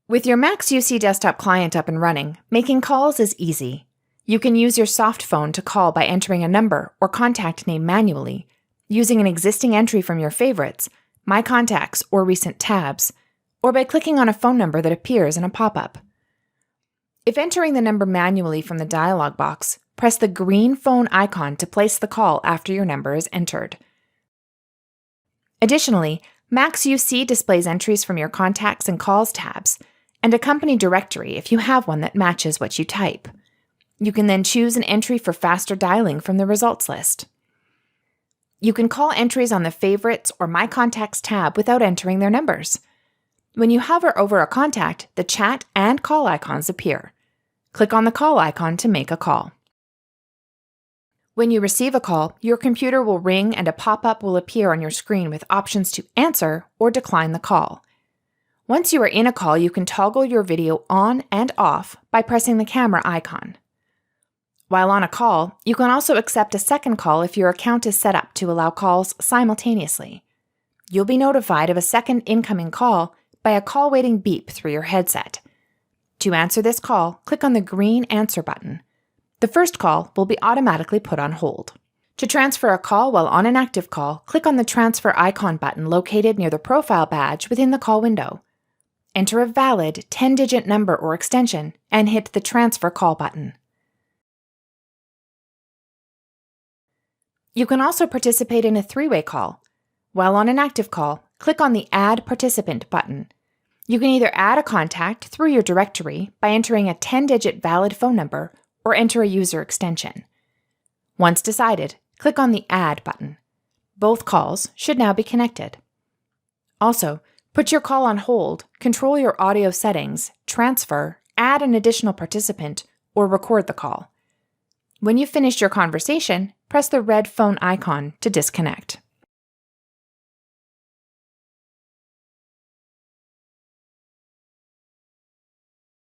With your Max UC desktop client up and running, making calls is easy. You can use your soft phone to call by entering a number or contact name manually, using an existing entry from your favorites, My Contacts, or recent tabs, or by clicking on a phone number that appears in a pop-up. If entering the number manually from the dialog box, press the green phone icon to place the call after your number is entered. Additionally, Max UC displays entries from your Contacts and Calls tabs, and a company directory if you have one that matches what you type. You can then choose an entry for faster dialing from the results list. You can call entries on the Favorites or My Contacts tab without entering their numbers. When you hover over a contact, the chat and call icons appear. Click on the call icon to make a call. When you receive a call, your computer will ring and a pop-up will appear on your screen with options to answer or decline the call. Once you are in a call, you can toggle your video on and off by pressing the camera icon. While on a call, you can also accept a second call if your account is set up to allow calls simultaneously. You'll be notified of a second incoming call by a call waiting beep through your headset. To answer this call, click on the green Answer button. The first call will be automatically put on hold. To transfer a call while on an active call, click on the Transfer icon button located near the profile badge within the call window. Enter a valid 10-digit number or extension and hit the Transfer Call button. You can also participate in a three-way call. While on an active call, click on the Add Participant button. You can either add a contact through your directory by entering a 10-digit valid phone number or enter a user extension. Once decided, click on the Add button. Both calls should now be connected. Also, put your call on hold, control your audio settings, transfer, add an additional participant, or record the call. When you've finished your conversation, press the red phone icon to disconnect.